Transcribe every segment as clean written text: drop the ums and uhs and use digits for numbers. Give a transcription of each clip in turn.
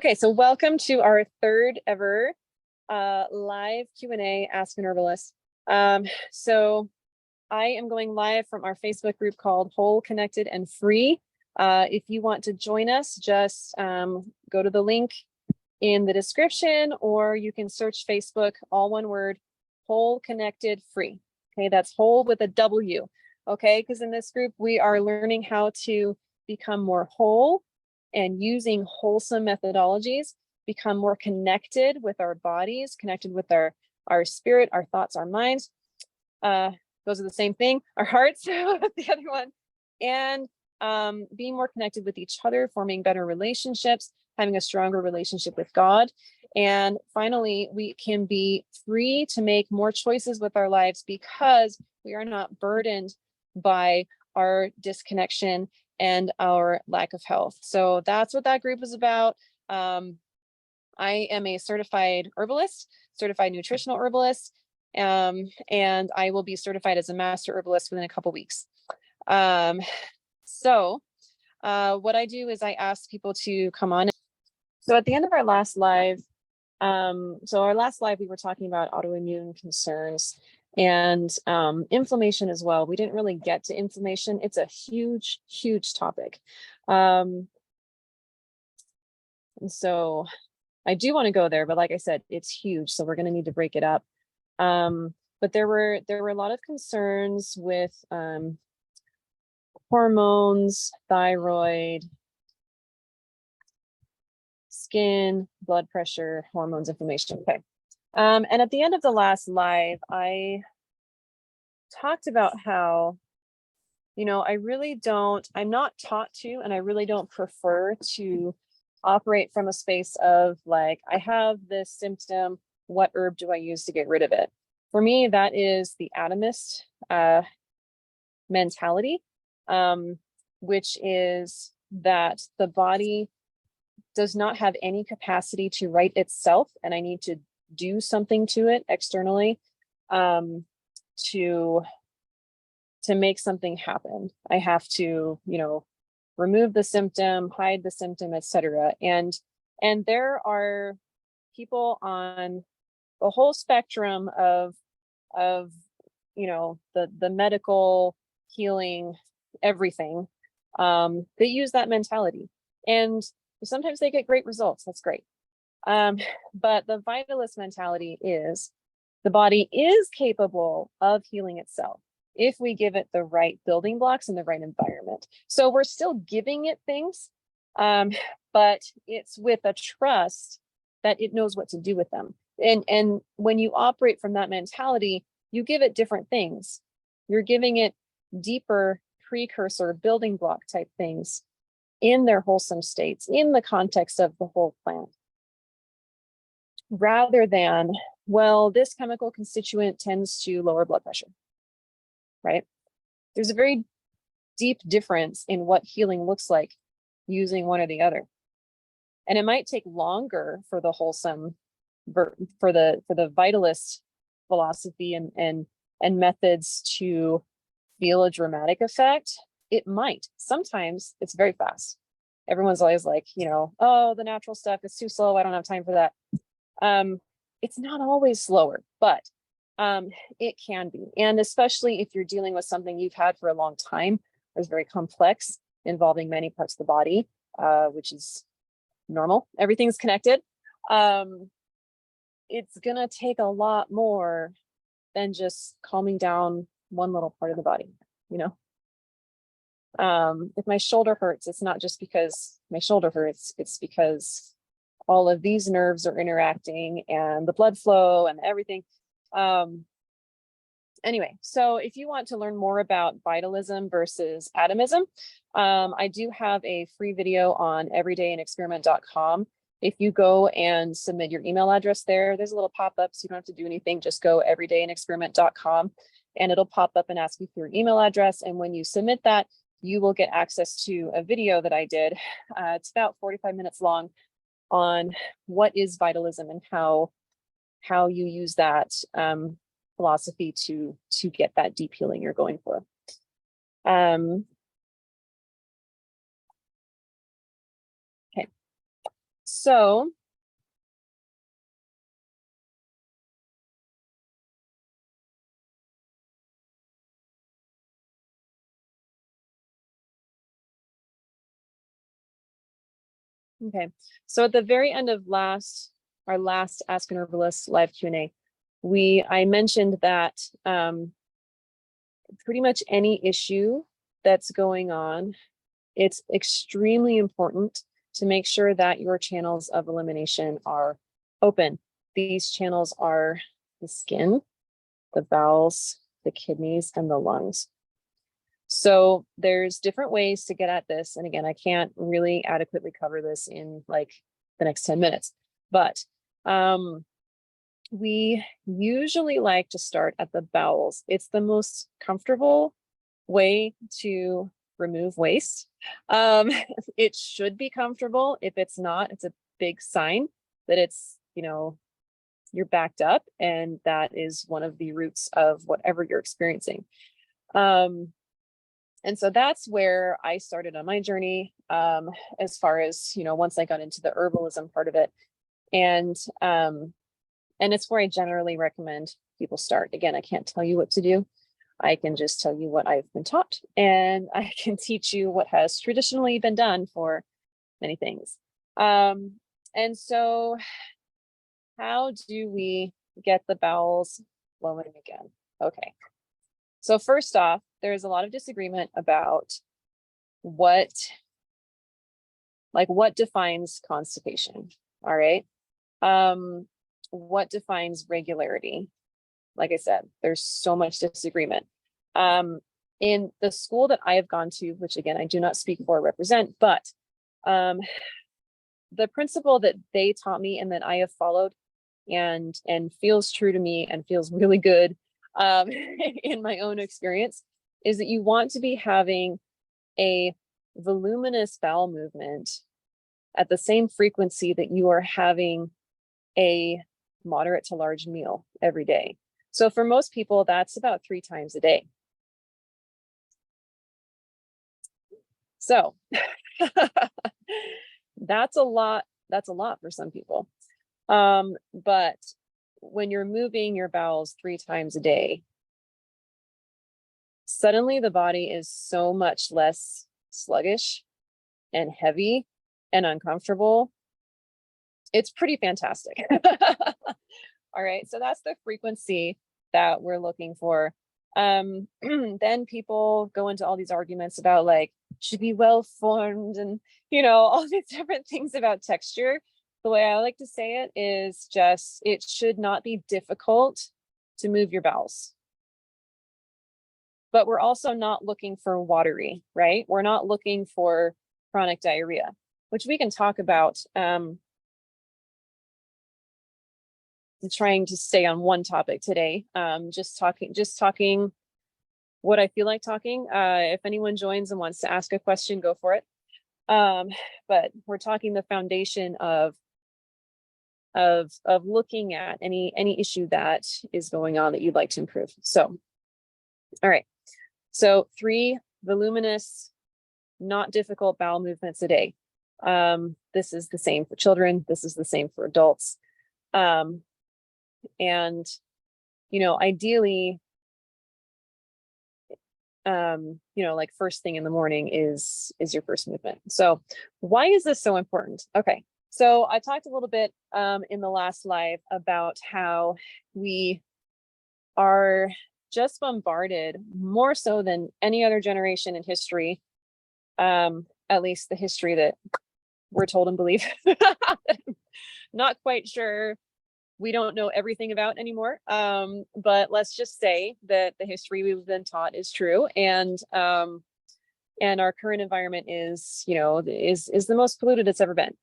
Okay, so welcome to our third ever live Q&A Ask an Herbalist. So I am going live from our Facebook group called Whole, Connected, and Free. If you want to join us, just go to the link in the description, or you can search Facebook, all one word, Whole, Connected, Free. Okay, that's whole with a W. Okay, because in this group, we are learning how to become more whole and using wholesome methodologies, become more connected with our bodies, connected with our spirit, our thoughts, our minds. Those are the same thing, our hearts, the other one. And being more connected with each other, forming better relationships, having a stronger relationship with God. And finally, we can be free to make more choices with our lives because we are not burdened by our disconnection and our lack of health. So that's what that group is about. I am a certified herbalist, certified nutritional herbalist, and I will be certified as a master herbalist within a couple weeks. So what I do is I ask people to come on. So at the end of our last live, we were talking about autoimmune concerns and inflammation as well. We didn't really get to inflammation. It's a huge, huge topic. And so I do want to go there, but like I said, it's huge. So we're going to need to break it up. But there were a lot of concerns with hormones, thyroid, skin, blood pressure, hormones, inflammation. Okay. And at the end of the last live, I talked about how, I'm not taught to, and I really don't prefer to operate from a space of like, I have this symptom, what herb do I use to get rid of it? For me, that is the atomist mentality, which is that the body does not have any capacity to right itself, and I need to do something to it externally to make something happen. I have to, remove the symptom, hide the symptom, etc. And there are people on the whole spectrum of the medical healing, everything, that use that mentality. And sometimes they get great results. That's great. But the vitalist mentality is the body is capable of healing itself if we give it the right building blocks and the right environment. So we're still giving it things, but it's with a trust that it knows what to do with them. And when you operate from that mentality, you give it different things. You're giving it deeper precursor building block type things in their wholesome states, in the context of the whole plant, rather than, well, this chemical constituent tends to lower blood pressure, right? There's a very deep difference in what healing looks like using one or the other. And it might take longer for the wholesome, for the vitalist philosophy and methods to feel a dramatic effect. It might. Sometimes it's very fast. Everyone's always like, oh, the natural stuff is too slow. I don't have time for that. It's not always slower, but it can be. And especially if you're dealing with something you've had for a long time, it's very complex, involving many parts of the body, which is normal. Everything's connected. It's going to take a lot more than just calming down one little part of the body, If my shoulder hurts, it's not just because my shoulder hurts, it's because all of these nerves are interacting and the blood flow and everything. Anyway, so if you want to learn more about vitalism versus atomism, I do have a free video on everydayinexperiment.com. If you go and submit your email address there's a little pop-up, so you don't have to do anything, just go everydayinexperiment.com and it'll pop up and ask you for your email address. And when you submit that, you will get access to a video that I did. It's about 45 minutes long on what is vitalism and how you use that philosophy to get that deep healing you're going for. Okay, So okay, so at the very end of our last Ask an Herbalist live Q&A, I mentioned that pretty much any issue that's going on, it's extremely important to make sure that your channels of elimination are open. These channels are the skin, the bowels, the kidneys, and the lungs. So there's different ways to get at this. And again, I can't really adequately cover this in like the next 10 minutes, but we usually like to start at the bowels. It's the most comfortable way to remove waste. It should be comfortable. If it's not, it's a big sign that it's, you're backed up, and that is one of the roots of whatever you're experiencing. And so that's where I started on my journey, as far as, once I got into the herbalism part of it. And it's where I generally recommend people start. Again, I can't tell you what to do. I can just tell you what I've been taught, and I can teach you what has traditionally been done for many things. And so how do we get the bowels flowing again? Okay. So first off, there's a lot of disagreement about what defines constipation. All right. What defines regularity? Like I said, there's so much disagreement. In the school that I have gone to, which again, I do not speak for or represent, but the principle that they taught me and that I have followed and feels true to me and feels really good in my own experience is that you want to be having a voluminous bowel movement at the same frequency that you are having a moderate to large meal every day. So for most people, that's about 3 times a day. So that's a lot for some people. But when you're moving your bowels 3 times a day, suddenly the body is so much less sluggish and heavy and uncomfortable. It's pretty fantastic. All right, so that's the frequency that we're looking for. Then people go into all these arguments about like should be well formed and all these different things about texture. The way I like to say it is just it should not be difficult to move your bowels. But we're also not looking for watery, right? We're not looking for chronic diarrhea, which we can talk about. Trying to stay on one topic today. Just talking what I feel like talking. If anyone joins and wants to ask a question, go for it. But we're talking the foundation of looking at any issue that is going on that you'd like to improve. So, all right. So 3 voluminous, not difficult bowel movements a day. This is the same for children. This is the same for adults. And ideally, like first thing in the morning is your first movement. So why is this so important? Okay. So I talked a little bit in the last live about how we are just bombarded more so than any other generation in history, at least the history that we're told and believe. Not quite sure. We don't know everything about anymore. But let's just say that the history we've been taught is true. And our current environment is the most polluted it's ever been.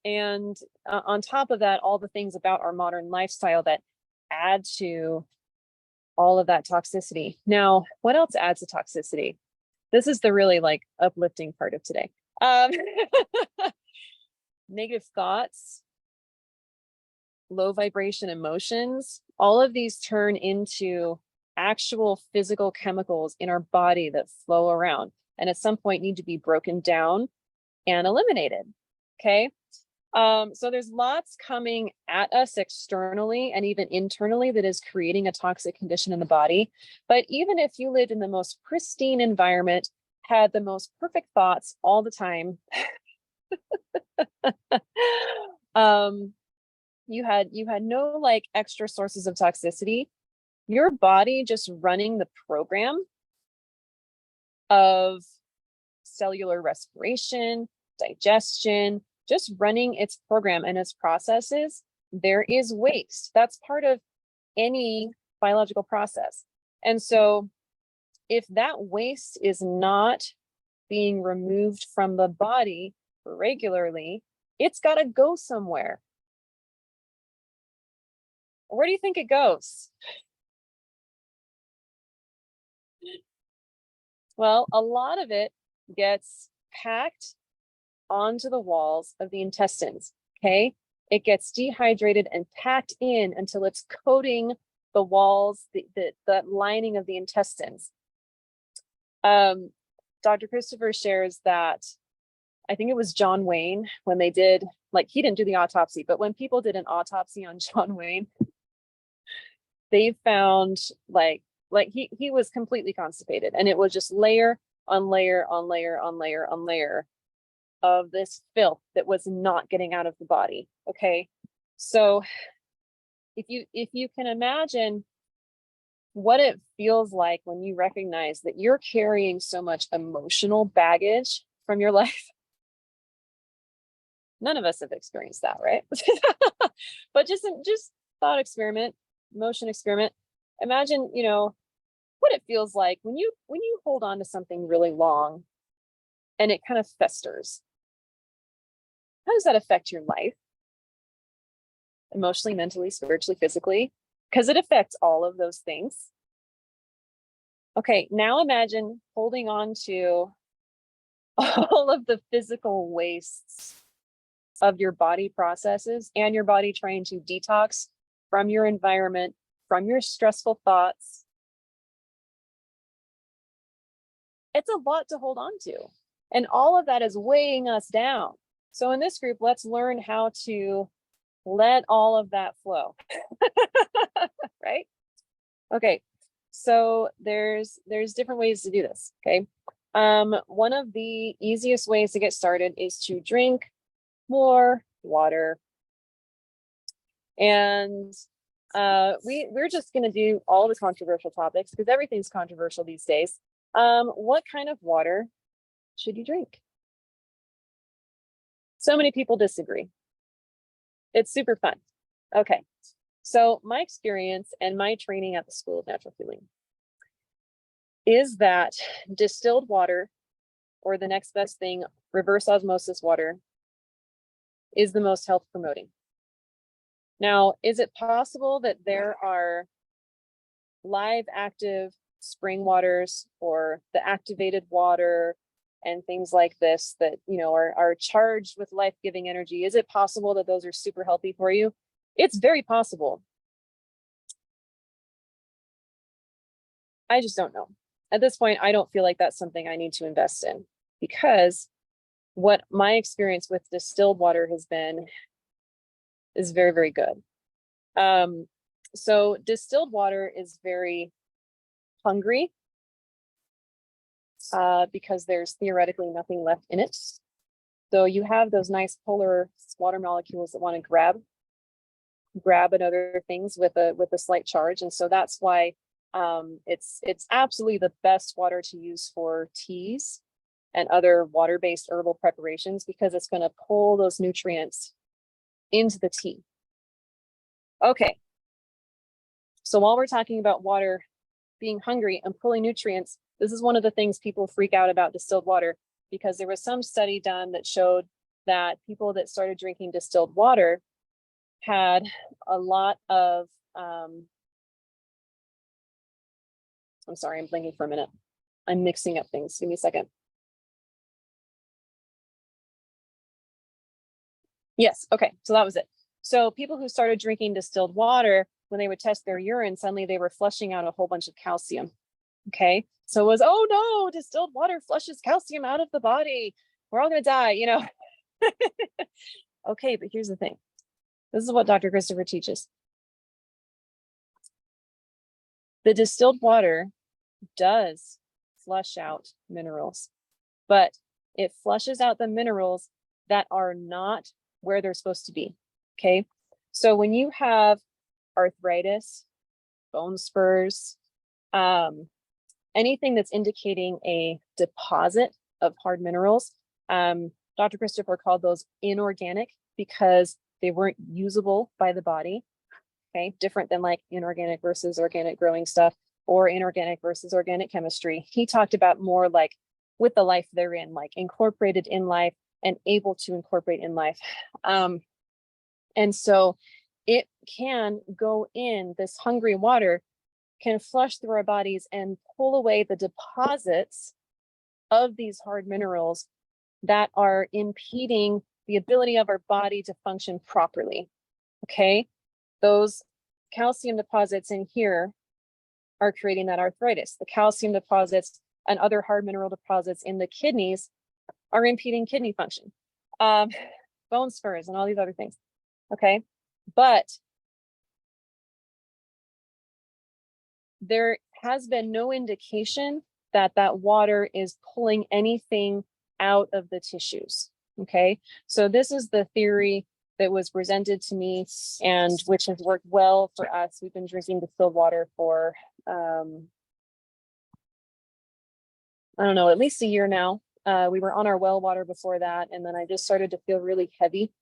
And on top of that, all the things about our modern lifestyle that add to all of that toxicity. Now, what else adds to toxicity? This is the really like uplifting part of today. Negative thoughts, low vibration emotions, all of these turn into actual physical chemicals in our body that flow around and at some point need to be broken down and eliminated. Okay. So there's lots coming at us externally and even internally that is creating a toxic condition in the body. But even if you lived in the most pristine environment, had the most perfect thoughts all the time, you had no like extra sources of toxicity, your body just running the program of cellular respiration, digestion, just running its program and its processes, there is waste. That's part of any biological process. And so if that waste is not being removed from the body regularly, it's got to go somewhere. Where do you think it goes? Well, a lot of it gets packed onto the walls of the intestines, okay? It gets dehydrated and packed in until it's coating the walls, the lining of the intestines. Dr. Christopher shares that, I think it was John Wayne, when they did, like, he didn't do the autopsy, but when people did an autopsy on John Wayne, they found like he was completely constipated, and it was just layer on layer on layer on layer on layer of this filth that was not getting out of the body. Okay, so if you can imagine what it feels like when you recognize that you're carrying so much emotional baggage from your life. None of us have experienced that, right? But just thought experiment, emotion experiment. Imagine, what it feels like when you hold on to something really long and it kind of festers. How does that affect your life? Emotionally, mentally, spiritually, physically? Because it affects all of those things. Okay, now imagine holding on to all of the physical wastes of your body processes and your body trying to detox from your environment, from your stressful thoughts. It's a lot to hold on to. And all of that is weighing us down. So in this group, let's learn how to let all of that flow. Right? Okay. So there's different ways to do this. Okay. One of the easiest ways to get started is to drink more water. And we're just going to do all the controversial topics because everything's controversial these days. What kind of water should you drink? So many people disagree. It's super fun. Okay. So my experience and my training at the School of Natural Healing is that distilled water, or the next best thing, reverse osmosis water, is the most health promoting. Now, is it possible that there are live active spring waters or the activated water and things like this that, are charged with life-giving energy? Is it possible that those are super healthy for you? It's very possible. I just don't know. At this point, I don't feel like that's something I need to invest in, because what my experience with distilled water has been is very, very good. So distilled water is very hungry because there's theoretically nothing left in it. So you have those nice polar water molecules that want to grab at other things with a slight charge. And so that's why it's absolutely the best water to use for teas and other water-based herbal preparations, because it's going to pull those nutrients into the tea. Okay. So while we're talking about water being hungry and pulling nutrients, this is one of the things people freak out about distilled water, because there was some study done that showed that people that started drinking distilled water had a lot of, I'm sorry, I'm blinking for a minute. I'm mixing up things. Give me a second. Yes, okay, so that was it. So people who started drinking distilled water, when they would test their urine, suddenly they were flushing out a whole bunch of calcium. Okay, so it was, oh no, distilled water flushes calcium out of the body. We're all gonna die, Okay, but here's the thing. This is what Dr. Christopher teaches. The distilled water does flush out minerals, but it flushes out the minerals that are not where they're supposed to be. Okay. So when you have arthritis, bone spurs, anything that's indicating a deposit of hard minerals, Dr. Christopher called those inorganic because they weren't usable by the body. Okay, different than like inorganic versus organic growing stuff or inorganic versus organic chemistry. He talked about more like with the life they're in, like incorporated in life and able to incorporate in life. And so it can go in, this hungry water can flush through our bodies and pull away the deposits of these hard minerals that are impeding the ability of our body to function properly. Okay, those calcium deposits in here are creating that arthritis. The calcium deposits and other hard mineral deposits in the kidneys are impeding kidney function, bone spurs and all these other things. Okay, but there has been no indication that that water is pulling anything out of the tissues. Okay, so this is the theory that was presented to me and which has worked well for us. We've been drinking distilled water for, I don't know, at least a year now. We were on our well water before that, and then I just started to feel really heavy.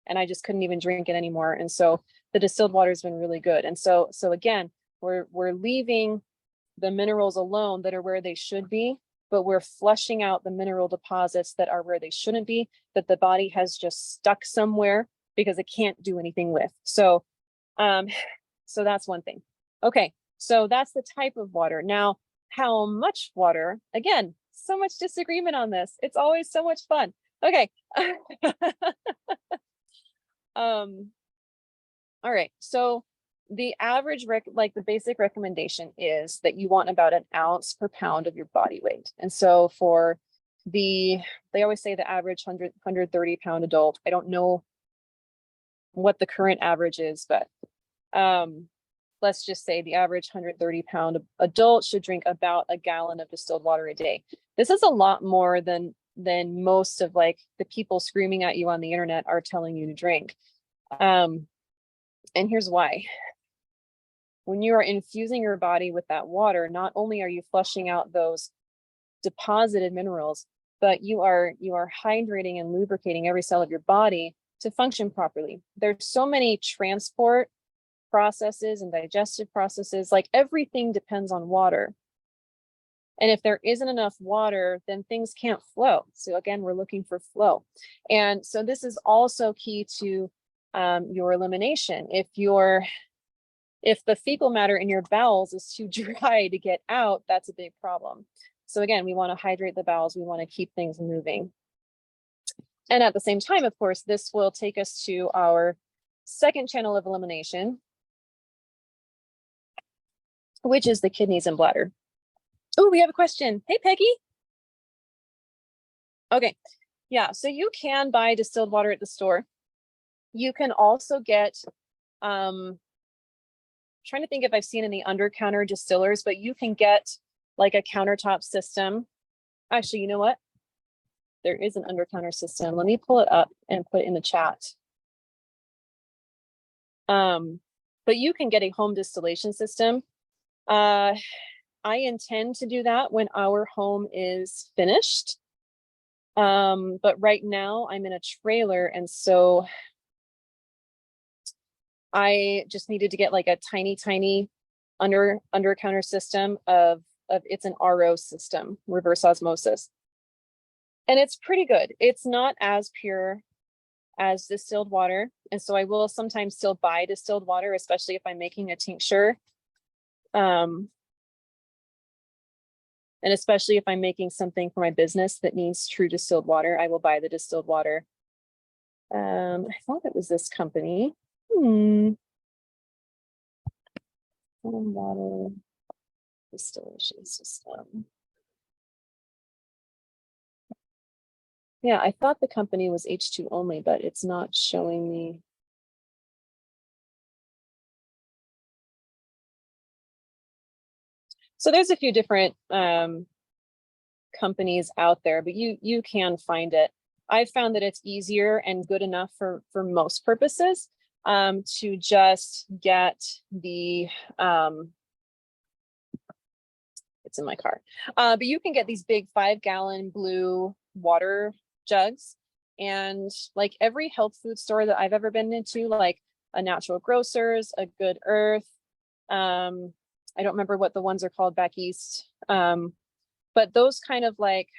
And I just couldn't even drink it anymore. And so the distilled water has been really good. And so again, we're leaving the minerals alone that are where they should be, but we're flushing out the mineral deposits that are where they shouldn't be, that the body has just stuck somewhere because it can't do anything with. So that's one thing. Okay, so that's the type of water. Now, how much water? Again, so much disagreement on this. It's always so much fun. Okay. All right, so the average like the basic recommendation is that you want about an ounce per pound of your body weight. And so for they always say the average 130 pound adult. I don't know what the current average is, but let's just say the average 130 pound adult should drink about a gallon of distilled water a day. This is a lot more than most of like the people screaming at you on the internet are telling you to drink. And here's why. When you are infusing your body with that water, not only are you flushing out those deposited minerals, but you are hydrating and lubricating every cell of your body to function properly. There's so many transport processes and digestive processes, like everything depends on water. And if there isn't enough water, then things can't flow. So again, we're looking for flow. And so this is also key to your elimination. If the fecal matter in your bowels is too dry to get out, that's a big problem. So again, we want to hydrate the bowels. We want to keep things moving. And at the same time, of course, this will take us to our second channel of elimination, which is the kidneys and bladder. Oh, we have a question. Hey, Peggy. Okay. Yeah, so you can buy distilled water at the store. You can also get, trying to think if I've seen any under-counter distillers, but you can get like a countertop system. Actually, you know what? There is an under-counter system. Let me pull it up and put it in the chat. But you can get a home distillation system. I intend to do that when our home is finished. But right now I'm in a trailer, and so I just needed to get like a tiny under counter system of it's an RO system, reverse osmosis. And it's pretty good. It's not as pure as distilled water. And so I will sometimes still buy distilled water, especially if I'm making a tincture. And especially if I'm making something for my business that needs true distilled water, I will buy the distilled water. I thought it was this company. Water distillation system. Yeah, I thought the company was H2 only, but it's not showing me. So there's a few different companies out there, but you can find it. I've found that it's easier and good enough for most purposes to just get the it's in my car. But you can get these big 5-gallon blue water jugs, and like every health food store that I've ever been into, like a Natural Grocers, a Good Earth, I don't remember what the ones are called back east, but those kind of like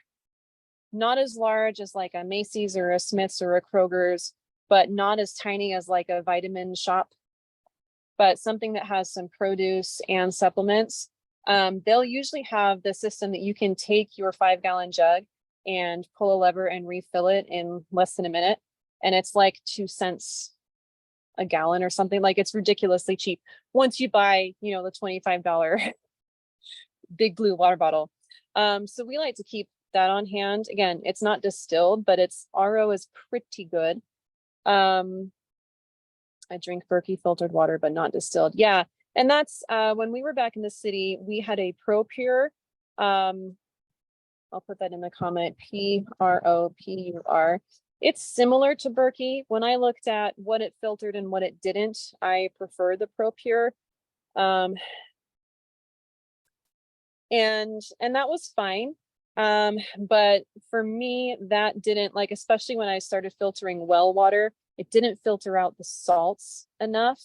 not as large as like a Macy's or a Smith's or a Kroger's, but not as tiny as like a vitamin shop, but something that has some produce and supplements. They'll usually have the system that you can take your 5-gallon jug and pull a lever and refill it in less than a minute. And it's like 2 cents a gallon or something. Like, it's ridiculously cheap once you buy, you know, the $25 big blue water bottle. So we like to keep that on hand. Again, it's not distilled, but its RO is pretty good. I drink Berkey filtered water, but not distilled. Yeah. And that's when we were back in the city, we had a ProPure. I'll put that in the comment, PROPUR. It's similar to Berkey. When I looked at what it filtered and what it didn't, I prefer the ProPure. And that was fine. But for me, that didn't, like, especially when I started filtering well water, it didn't filter out the salts enough.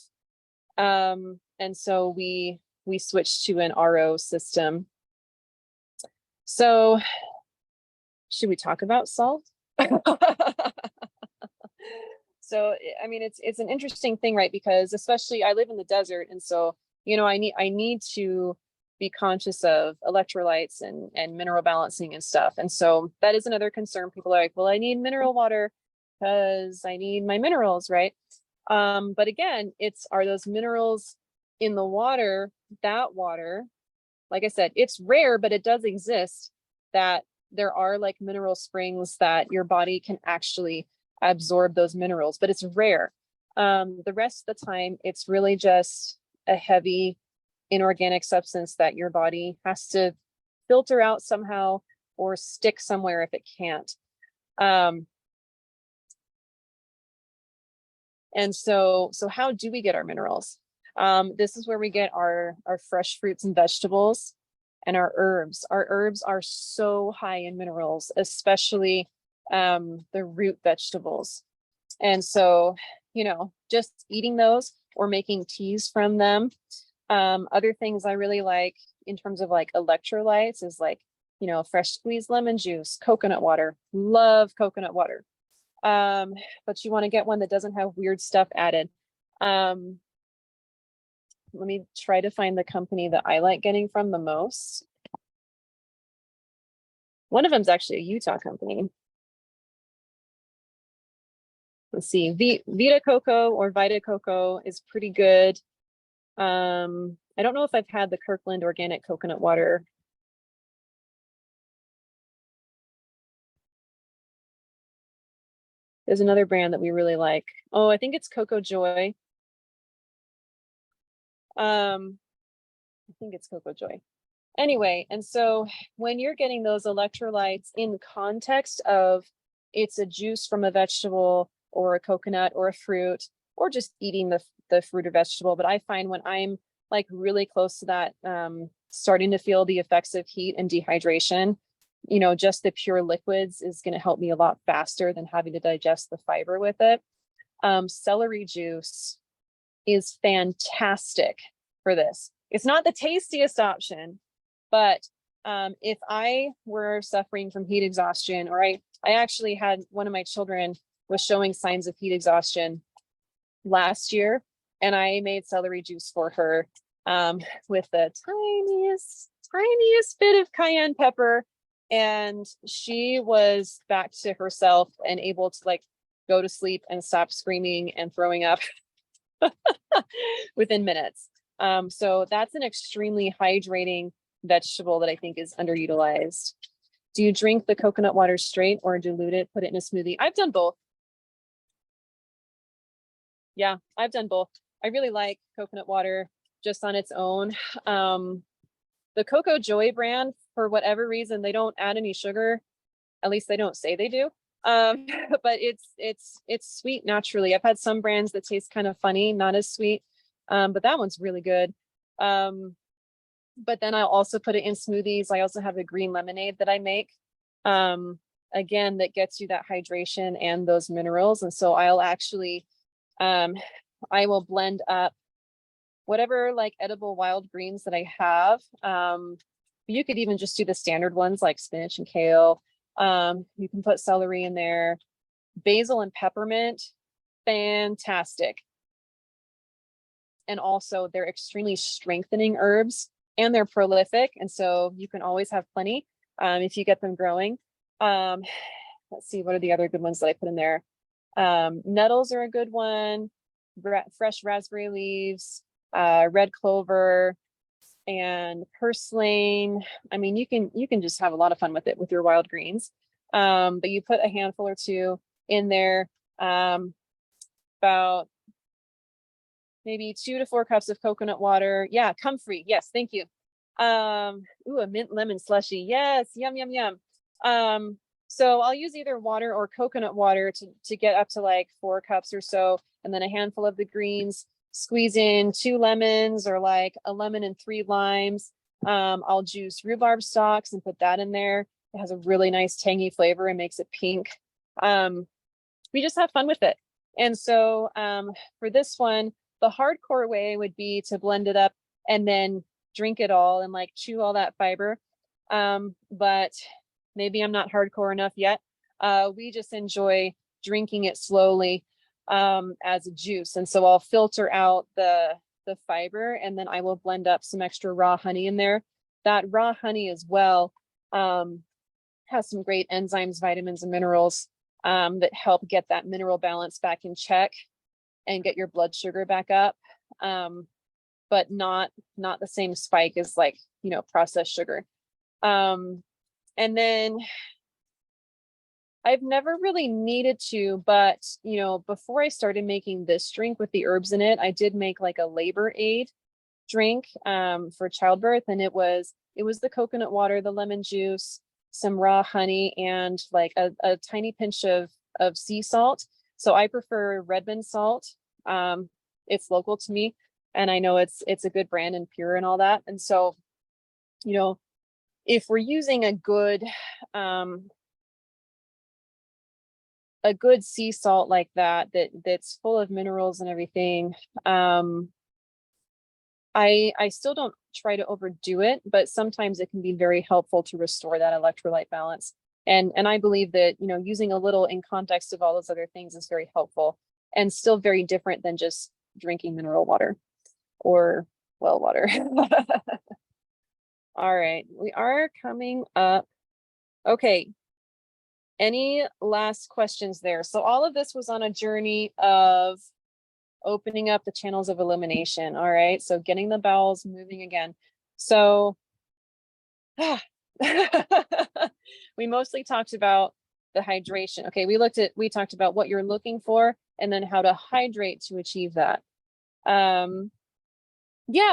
And so we switched to an RO system. So should we talk about salt? So, I mean, it's an interesting thing, right? Because especially I live in the desert, and so, you know, I need to be conscious of electrolytes and mineral balancing and stuff. And so that is another concern. People are like, well, I need mineral water because I need my minerals, right? But again, are those minerals in the water, that water, like I said, it's rare, but it does exist, that there are like mineral springs that your body can actually absorb those minerals, but it's rare. The rest of the time, it's really just a heavy inorganic substance that your body has to filter out somehow or stick somewhere if it can't. And so how do we get our minerals? This is where we get our fresh fruits and vegetables and our herbs. Our herbs are so high in minerals, especially the root vegetables. And so, you know, just eating those or making teas from them. Other things I really like in terms of like electrolytes is like, you know, fresh squeezed lemon juice, coconut water. Love coconut water. But you want to get one that doesn't have weird stuff added. Let me try to find the company that I like getting from the most. One of them is actually a Utah company. Let's see, Vita Coco or Vita Coco is pretty good. I don't know if I've had the Kirkland organic coconut water. There's another brand that we really like. Oh, I think it's Coco Joy. I think it's Coco Joy. Anyway, and so when you're getting those electrolytes in context of it's a juice from a vegetable or a coconut or a fruit, or just eating the fruit or vegetable, but I find when I'm like really close to that, starting to feel the effects of heat and dehydration, you know, just the pure liquids is going to help me a lot faster than having to digest the fiber with it. Celery juice is fantastic for this. It's not the tastiest option, but if I were suffering from heat exhaustion, or I actually had one of my children was showing signs of heat exhaustion last year, and I made celery juice for her with the tiniest bit of cayenne pepper, and she was back to herself and able to like go to sleep and stop screaming and throwing up within minutes. So that's an extremely hydrating vegetable that I think is underutilized. Do you drink the coconut water straight or dilute it, put it in a smoothie? I've done both. Yeah, I've done both. I really like coconut water just on its own. The Coco Joy brand, for whatever reason, they don't add any sugar. At least they don't say they do. But it's sweet naturally. I've had some brands that taste kind of funny, not as sweet. But that one's really good. But then I'll also put it in smoothies. I also have a green lemonade that I make. Again, that gets you that hydration and those minerals. And so I'll actually, I will blend up whatever like edible wild greens that I have. You could even just do the standard ones like spinach and kale. You can put celery in there, basil and peppermint, fantastic. And also they're extremely strengthening herbs and they're prolific. And so you can always have plenty if you get them growing. Let's see, what are the other good ones that I put in there? Nettles are a good one, fresh raspberry leaves, red clover, and purslane. I mean, you can just have a lot of fun with it with your wild greens. But you put a handful or two in there, about maybe 2 to 4 cups of coconut water. Yeah, comfrey. Yes, thank you. Ooh, a mint lemon slushy. Yes, yum, yum, yum. So I'll use either water or coconut water to get up to like 4 cups or so, and then a handful of the greens. Squeeze in 2 lemons or like a lemon and 3 limes. I'll juice rhubarb stalks and put that in there. It has a really nice tangy flavor and makes it pink. We just have fun with it. And so for this one, the hardcore way would be to blend it up and then drink it all and like chew all that fiber. But maybe I'm not hardcore enough yet. We just enjoy drinking it slowly as a juice. And so I'll filter out the fiber and then I will blend up some extra raw honey in there. That raw honey as well has some great enzymes, vitamins, and minerals that help get that mineral balance back in check and get your blood sugar back up. But not the same spike as like, processed sugar. And then I've never really needed to, but before I started making this drink with the herbs in it, I did make like a labor aid drink for childbirth, and it was the coconut water, the lemon juice, some raw honey, and like a tiny pinch of sea salt. So I prefer Redmond salt. It's local to me, and I know it's a good brand and pure and all that. And so, if we're using a good sea salt like that's full of minerals and everything, I still don't try to overdo it, but sometimes it can be very helpful to restore that electrolyte balance. And I believe that, using a little in context of all those other things is very helpful and still very different than just drinking mineral water or well water. All right, we are coming up. Okay. Any last questions there? So all of this was on a journey of opening up the channels of elimination. All right. So getting the bowels moving again. So we mostly talked about the hydration. Okay. We talked about what you're looking for and then how to hydrate to achieve that. Yeah,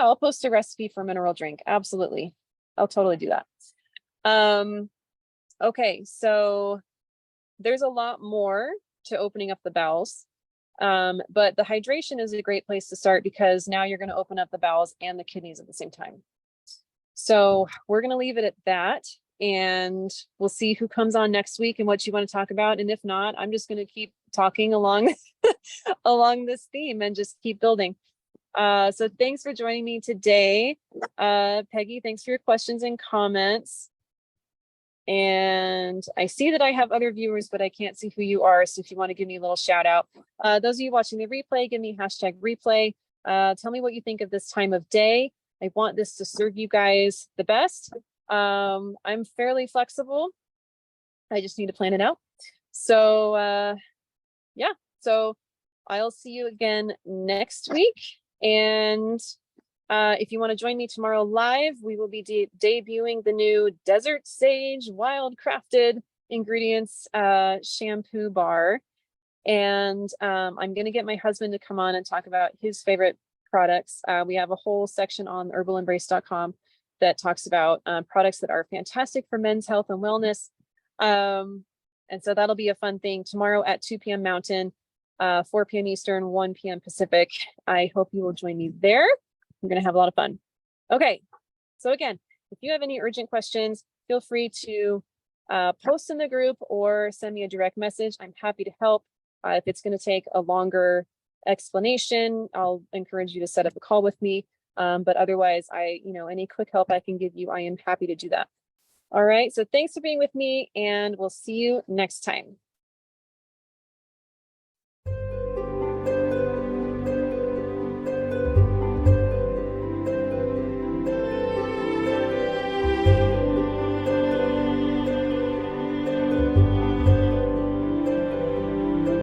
I'll post a recipe for mineral drink. Absolutely. I'll totally do that. Okay. So there's a lot more to opening up the bowels. But the hydration is a great place to start because now you're going to open up the bowels and the kidneys at the same time. So we're going to leave it at that, and we'll see who comes on next week and what you want to talk about. And if not, I'm just going to keep talking along along this theme and just keep building. So thanks for joining me today. Peggy, thanks for your questions and comments. And I see that I have other viewers, but I can't see who you are. So if you want to give me a little shout out, those of you watching the replay, give me #replay. Tell me what you think of this time of day. I want this to serve you guys the best. I'm fairly flexible. I just need to plan it out. So yeah, so I'll see you again next week. And If you want to join me tomorrow live, we will be debuting the new Desert Sage Wild Crafted Ingredients shampoo bar. And I'm going to get my husband to come on and talk about his favorite products. We have a whole section on herbalembrace.com that talks about products that are fantastic for men's health and wellness. And so that'll be a fun thing tomorrow at 2 p.m. Mountain, 4 p.m. Eastern, 1 p.m. Pacific. I hope you will join me there. I'm going to have a lot of fun. Okay. So again, if you have any urgent questions, feel free to post in the group or send me a direct message. I'm happy to help. If it's going to take a longer explanation, I'll encourage you to set up a call with me. But otherwise, any quick help I can give you, I am happy to do that. All right. So thanks for being with me, and we'll see you next time.